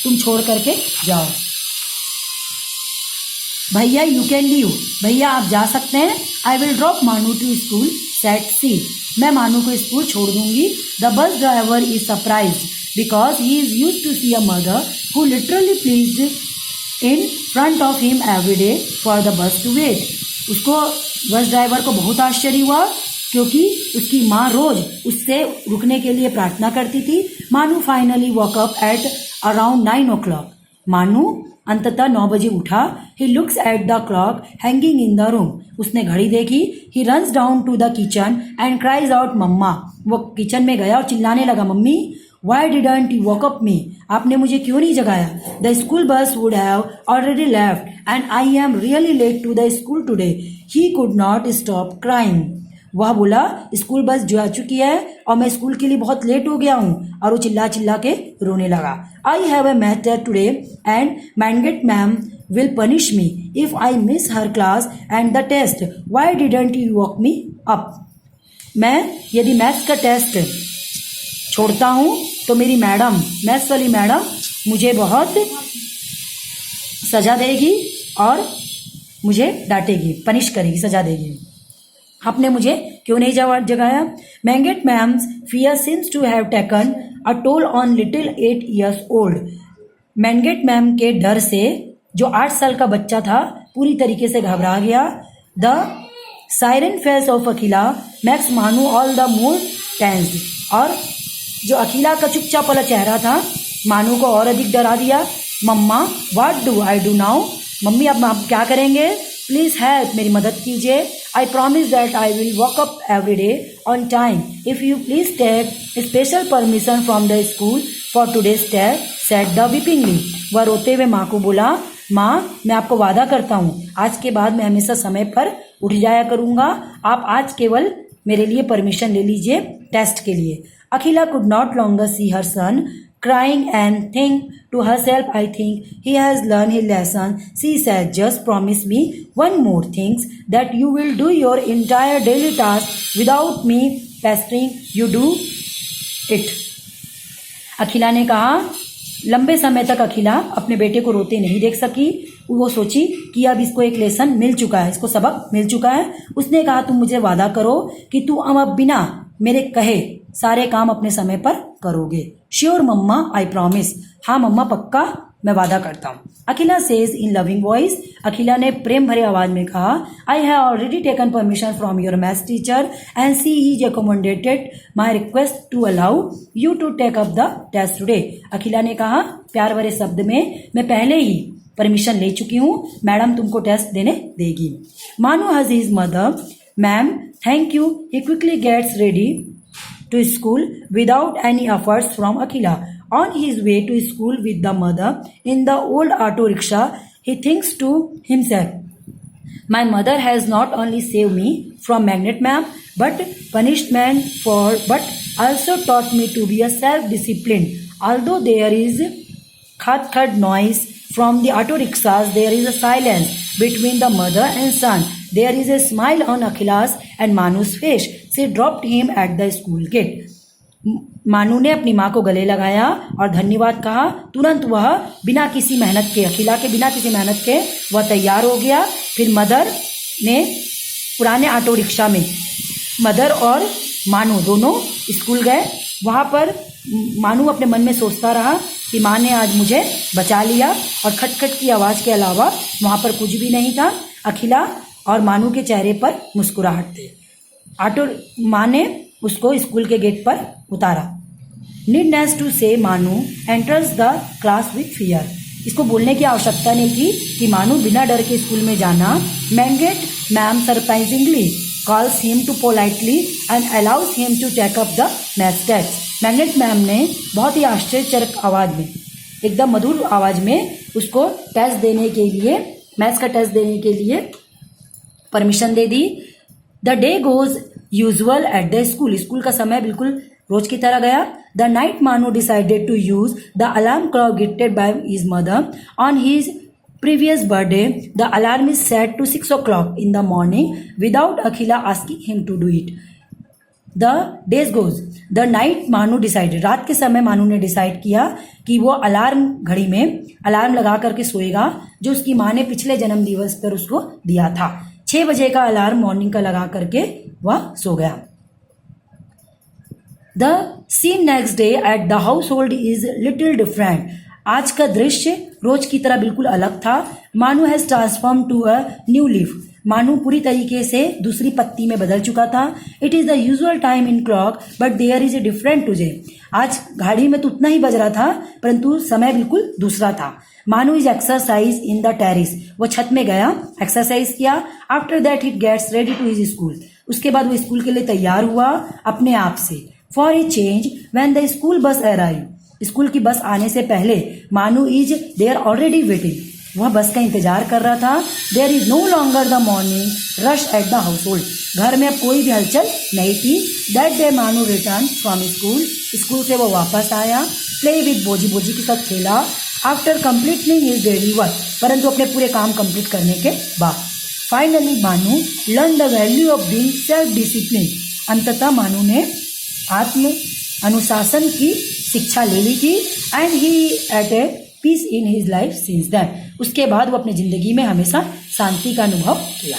तुम छोड़ करके जाओ। भैया यू कैन लीव, भैया आप जा सकते हैं। I will drop Manu to school said she, मैं मानू को स्कूल छोड़ दूंगी। The bus driver is surprise because he is use to see a mother who literally pleased in front of him every day for the bus to wait. उसको bus driver को बहुत आश्चर्य हुआ क्योंकि उसकी माँ रोज उससे रुकने के लिए प्रार्थना करती थी। Manu finally woke up at around 9 o'clock। Manu अंततः 9 बजे उठा। He looks at the clock hanging in the room, उसने घड़ी देखी। He runs down to the kitchen and cries out mamma, वो किचन में गया और चिल्लाने लगा, mummy why didn't you woke up me, आपने मुझे क्यों नहीं जगाया। The school bus would have already left and I am really late to the school today. He could not stop crying, वह बोला स्कूल बस जा चुकी है और मैं स्कूल के लिए बहुत लेट हो गया हूँ, और वो चिल्ला चिल्ला के रोने लगा। I have a math test today and Mangat ma'am will punish me if I miss her class and the test, why didn't you woke me up. मैं यदि मैथ्स का टेस्ट छोड़ता हूँ तो मेरी मैडम, मैथ्स वाली मैडम मुझे बहुत सजा देगी और मुझे डांटेगी, पनिश करेगी, सजा देगी। आपने मुझे क्यों नहीं जगाया। Mangat ma'am's fear seems to have taken a toll on little 8 years old। Mangat ma'am के डर से जो 8 साल का बच्चा था पूरी तरीके से घबरा गया। The siren face of Akhila max मानू ऑल द मोर टेंस्ड, और जो अखिला का चुपचाप वाला चेहरा था मानू को और अधिक डरा दिया। Mamma what do I do now, mummy अब आप क्या करेंगे, प्लीज हेल्प, मेरी मदद कीजिए। I promise that I will woke up every day on time if you please take special permission from the school for today's test, said the weepingly. वह रोते हुए माँ को बोला, माँ मैं आपको वादा करता हूँ आज के बाद मैं हमेशा समय पर उठ जाया करूँगा, आप आज केवल मेरे लिए परमिशन ले लीजिए टेस्ट के लिए। Akhila could not longer see her son crying and think to herself, I think he has learned his lesson. She said, just promise me one more thing, that you will do your entire daily task without me pestering you do it. अखिला ने कहा, लंबे समय तक अखिला अपने बेटे को रोते नहीं देख सकी। वो सोची कि अब इसको एक लेसन मिल चुका है, इसको सबक मिल चुका है। उसने कहा, तुम मुझे वादा करो कि तू अब बिना मेरे कहे सारे काम अपने समय पर करोगे। श्योर मम्मा आई प्रॉमिस, हाँ मम्मा पक्का मैं वादा करता हूँ। Akhila says in loving voice, Akhila ने प्रेम भरे आवाज में कहा, I have already taken permission from your maths teacher and she is accommodated my request to allow you to take up the test today. Akhila ने कहा प्यार भरे शब्द में, मैं पहले ही परमिशन ले चुकी हूँ, मैडम तुमको टेस्ट देने देगी। Manu has his mother, ma'am thank you. He quickly gets ready to school without any efforts from Akhila. On his way to school with the mother in the old auto rickshaw, he thinks to himself, my mother has not only saved me from Magnet Ma'am but punished me but also taught me to be a self-disciplined. Although there is thud noise from the auto rickshaws, there is a silence between the mother and son. There is a smile on Akhila's and Manu's face. She dropped him at the school gate. मानू ने अपनी माँ को गले लगाया और धन्यवाद कहा। तुरंत वह बिना किसी मेहनत के, अखिला के बिना किसी मेहनत के वह तैयार हो गया। फिर मदर ने पुराने ऑटो रिक्शा में मदर और मानू दोनों स्कूल गए। वहाँ पर मानू अपने मन में सोचता रहा कि माँ ने आज मुझे बचा लिया, और खटखट की आवाज़ के अलावा वहाँ पर कुछ भी नहीं था। अखिला और मानू के चेहरे पर मुस्कुराहट थी। ऑटो माँ ने उसको स्कूल के गेट पर उतारा। नीडनेस टू से मानू enters the class with fear. इसको बोलने की आवश्यकता नहीं थी कि मानू बिना डर के स्कूल में जाना। Mangat ma'am surprisingly calls him to politely and allows him to take up the maths test. Mangat ma'am ने बहुत ही आश्चर्यजनक आवाज़ में, एकदम मधुर आवाज़ में उसको टेस्ट देने के लिए, मैथ्स का टेस्ट देने के लिए परमिशन दे दी। The day goes usual at the school. School का समय बिल्कुल रोज की तरह गया। The night Manu decided to use the alarm clock gifted by his mother on his previous birthday. The alarm is set to 6 o'clock in the morning without Akhila asking him to do it. The days goes the night Manu decided, रात के समय मानू ने decide किया कि वो alarm घड़ी में अलार्म लगा करके सोएगा जो उसकी माँ ने पिछले जन्म दिवस पर उसको दिया था। 6 बजे का अलार्म मॉर्निंग का लगा करके वह सो गया। The scene next day at the household is little different, आज का दृश्य रोज की तरह बिल्कुल अलग था। Manu has transform to a new leaf, Manu पूरी तरीके से दूसरी पत्ती में बदल चुका था। It is the usual time in clock but there is a different today, आज घड़ी में तो उतना ही बज रहा था परंतु समय बिल्कुल दूसरा था। Manu is exercise in the terrace, वो छत में गया, एक्सरसाइज किया। After that it gets ready to his school, उसके बाद वो स्कूल के लिए तैयार हुआ अपने आप से। For a change when the school बस अराइव, स्कूल की बस आने से पहले मानू इज देयर ऑलरेडी वेटिंग, वह बस का इंतजार कर रहा था। There is no longer the morning rush at the household, घर में अब कोई भी हलचल नहीं थी। That day Manu return from school, school से वो वापस आया। प्ले विद बोजी, बोजी के साथ खेला। After completing his daily work, परंतु अपने पूरे काम कंप्लीट करने के बाद। फाइनली मानू learn the value of being self discipline, अंततः मानू ने आत्म अनुशासन की शिक्षा ले ली थी। And he at a peace in his life since that, उसके बाद वो अपनी जिंदगी में हमेशा शांति का अनुभव किया।